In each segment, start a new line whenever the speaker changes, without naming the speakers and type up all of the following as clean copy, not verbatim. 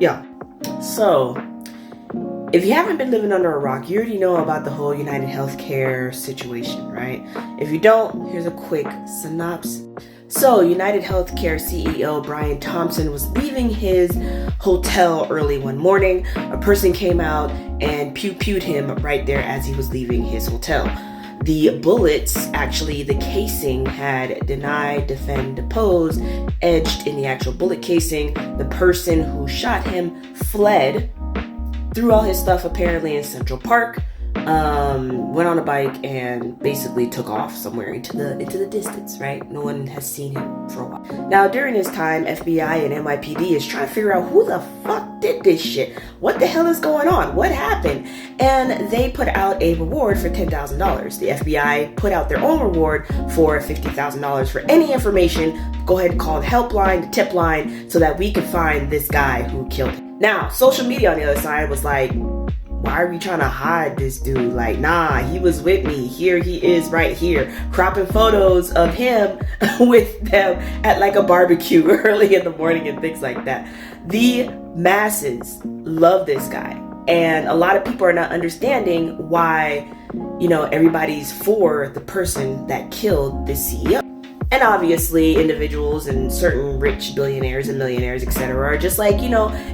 Yeah. So, if you haven't been living under a rock, you already know about the whole United Healthcare situation, right? If you don't, here's a quick synopsis. So, United Healthcare CEO Brian Thompson was leaving his hotel early one morning. A person came out and pew-pewed him right there as he was leaving his hotel. The bullets, actually the casing, had deny, defend, depose, edged in the actual bullet casing. The person who shot him fled, threw all his stuff apparently in Central Park, went on a bike and basically took off somewhere into the distance, right? No one has seen him for a while. Now, during this time, FBI and NYPD is trying to figure out who the fuck did this shit. What the hell is going on? What happened? And they put out a reward for $10,000. The FBI put out their own reward for $50,000 for any information. Go ahead and call the helpline, the tip line, so that we could find this guy who killed him. Now, social media on the other side was like, why are we trying to hide this dude? Like, nah, he was with me. Here he is right here. Cropping photos of him with them at like a barbecue early in the morning and things like that. The masses love this guy. And a lot of people are not understanding why, everybody's for the person that killed the CEO. And obviously, individuals and certain rich billionaires and millionaires, etc., are just like,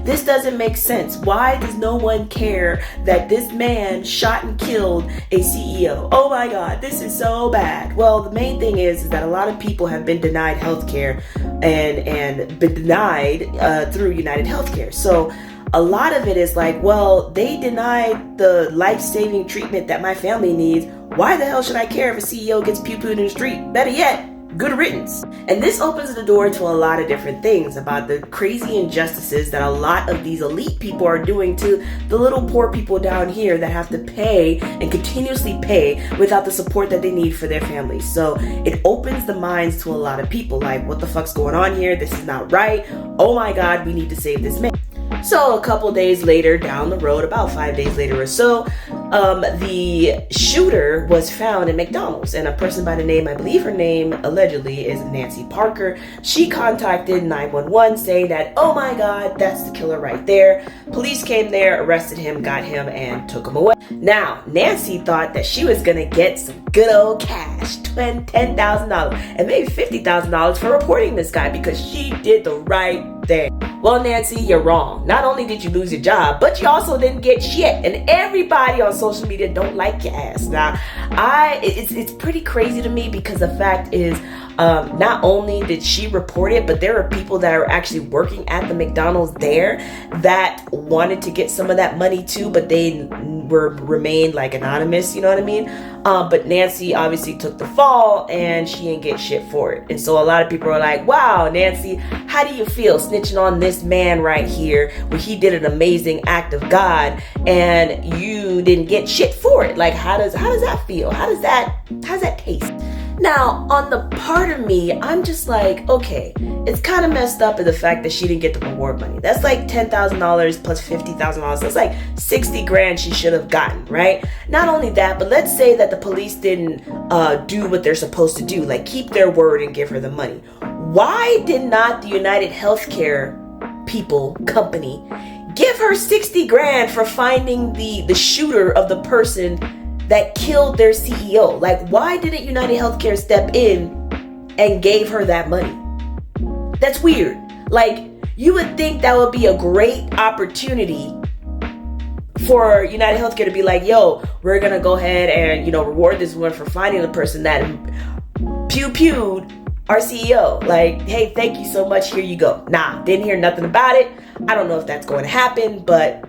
this doesn't make sense. Why does no one care that this man shot and killed a CEO? Oh my God, this is so bad. Well, the main thing is that a lot of people have been denied healthcare and been denied through United Healthcare. So a lot of it is like, well, they denied the life-saving treatment that my family needs. Why the hell should I care if a CEO gets pew-pewed in the street? Better yet, good riddance. And this opens the door to a lot of different things about the crazy injustices that a lot of these elite people are doing to the little poor people down here that have to pay and continuously pay without the support that they need for their families. So it opens the minds to a lot of people like, what the fuck's going on here? This is not right. Oh my God, we need to save this man. So a couple days later down the road, about 5 days later or so, the shooter was found in McDonald's, and a person by the name, I believe her name allegedly is Nancy Parker. She contacted 911 saying that, oh my God, that's the killer right there. Police came there, arrested him, got him, and took him away. Now, Nancy thought that she was gonna get some good old cash, $10,000 and maybe $50,000 for reporting this guy because she did the right thing. Well, Nancy, you're wrong. Not only did you lose your job, but you also didn't get shit. And everybody on social media don't like your ass. Now, it's pretty crazy to me because the fact is, not only did she report it, but there are people that are actually working at the McDonald's there that wanted to get some of that money too, but they remained like anonymous, you know what I mean? But Nancy obviously took the fall and she didn't get shit for it. And so a lot of people are like, wow, Nancy, how do you feel snitching on this man right here where he did an amazing act of God and you didn't get shit for it? Like, how does that feel? How does that taste? Now, on the part of me, I'm just like, okay, it's kind of messed up in the fact that she didn't get the reward money. That's like $10,000 plus $50,000. That's like 60 grand she should have gotten, right? Not only that, but let's say that the police didn't do what they're supposed to do, like keep their word and give her the money. Why did not the United Healthcare company give her 60 grand for finding the shooter of the person that killed their CEO? Like, why didn't United Healthcare step in and gave her that money? That's weird. Like, you would think that would be a great opportunity for United Healthcare to be like, yo, we're gonna go ahead and, reward this one for finding the person that pew-pewed our CEO. Like, hey, thank you so much, here you go. Nah, didn't hear nothing about it. I don't know if that's going to happen, but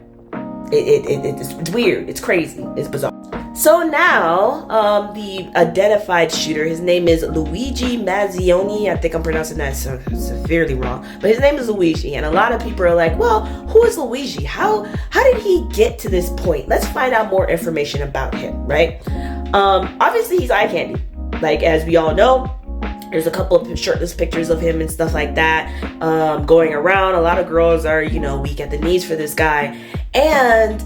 it's weird. It's crazy. It's bizarre. So now, the identified shooter, his name is Luigi Mazzioni. I think I'm pronouncing that severely wrong, but his name is Luigi. And a lot of people are like, well, who is Luigi? How did he get to this point? Let's find out more information about him, right? Obviously, he's eye candy. Like, as we all know, there's a couple of shirtless pictures of him and stuff like that going around. A lot of girls are, weak at the knees for this guy. And,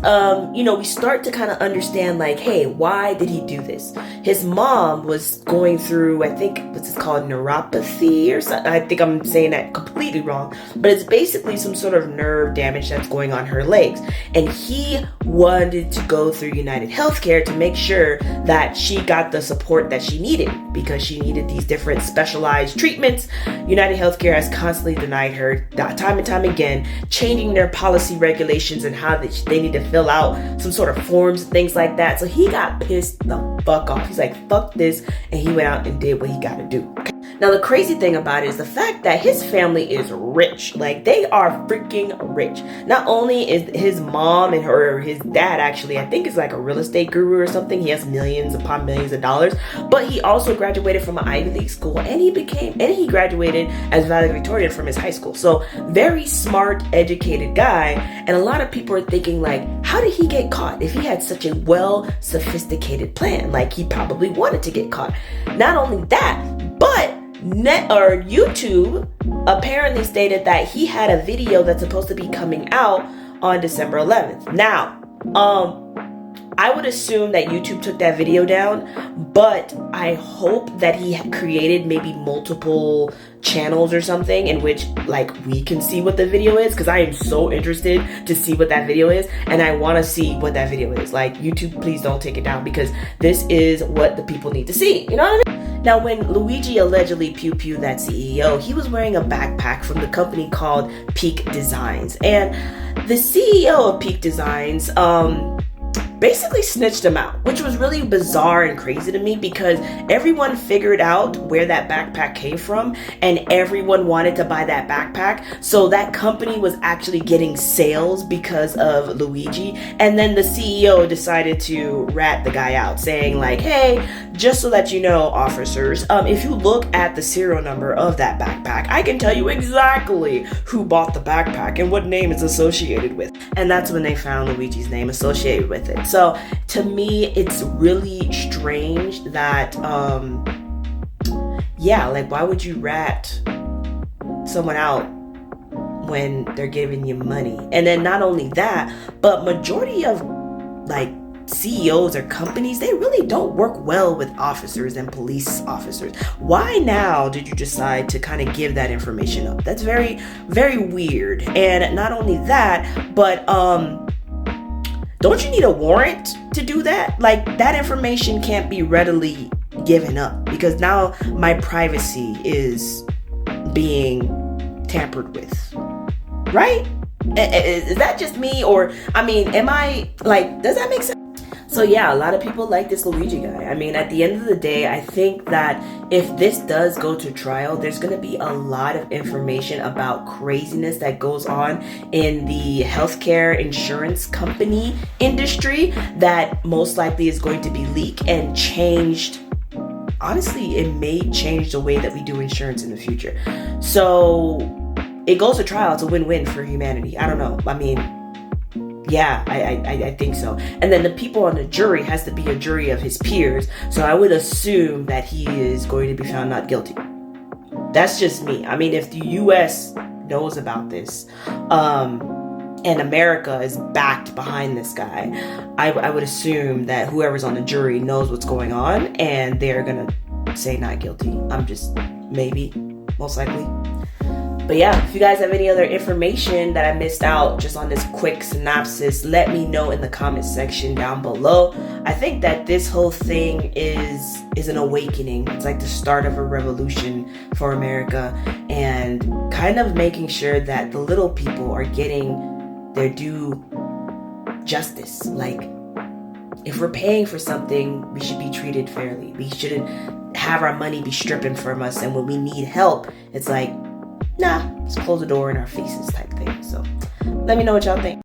we start to kind of understand, like, hey, why did he do this? His mom was going through, I think, what's it called, neuropathy or something. I think I'm saying that completely wrong, but it's basically some sort of nerve damage that's going on her legs. And he wanted to go through United Healthcare to make sure that she got the support that she needed, because she needed these different specialized treatments. United Healthcare has constantly denied her time and time again, changing their policy regulations and how they need to fill out some sort of forms and things like that. So he got pissed the fuck off. He's like, fuck this. And he went out and did what he got to do. Now, the crazy thing about it is the fact that his family is rich. Like, they are freaking rich. Not only is his mom and his dad, actually, I think is like a real estate guru or something. He has millions upon millions of dollars. But he also graduated from an Ivy League school, and he graduated as valedictorian from his high school. So very smart, educated guy. And a lot of people are thinking, like, how did he get caught if he had such a sophisticated plan? Like, he probably wanted to get caught. Not only that, but YouTube apparently stated that he had a video that's supposed to be coming out on December 11th. Now, I would assume that YouTube took that video down, but I hope that he created maybe multiple channels or something in which, like, we can see what the video is, because I am so interested to see what that video is, and I want to see what that video is. Like, YouTube, please don't take it down, because this is what the people need to see. You know what I mean? Now, when Luigi allegedly pew-pewed that CEO, he was wearing a backpack from the company called Peak Designs. And the CEO of Peak Designs, basically snitched him out, which was really bizarre and crazy to me, because everyone figured out where that backpack came from and everyone wanted to buy that backpack. So that company was actually getting sales because of Luigi. And then the CEO decided to rat the guy out, saying, like, hey, just so that you know, officers, if you look at the serial number of that backpack, I can tell you exactly who bought the backpack and what name it's associated with. And that's when they found Luigi's name associated with it. So to me, it's really strange that, like, why would you rat someone out when they're giving you money? And then not only that, but majority of, like, CEOs or companies, they really don't work well with officers and police officers. Why now did you decide to kind of give that information up? That's very, very weird. And not only that, but don't you need a warrant to do that? Like, that information can't be readily given up, because now my privacy is being tampered with, right? Is that just me? Or, I mean, am I, like, does that make sense? So yeah, a lot of people like this Luigi guy. I mean, at the end of the day, I think that if this does go to trial, there's going to be a lot of information about craziness that goes on in the healthcare insurance company industry that most likely is going to be leaked and changed. Honestly, it may change the way that we do insurance in the future. So it goes to trial. It's a win-win for humanity. I don't know. I mean, yeah, I think so. And then the people on the jury has to be a jury of his peers. So I would assume that he is going to be found not guilty. That's just me. I mean, if the U.S. knows about this, and America is backed behind this guy, I would assume that whoever's on the jury knows what's going on, and they're going to say not guilty. I'm just, maybe, most likely. But yeah, if you guys have any other information that I missed out just on this quick synopsis, let me know in the comment section down below. I think that this whole thing is an awakening. It's like the start of a revolution for America, and kind of making sure that the little people are getting their due justice. Like, if we're paying for something, we should be treated fairly. We shouldn't have our money be stripping from us, and when we need help, it's like, nah, just close the door in our faces type thing. So let me know what y'all think.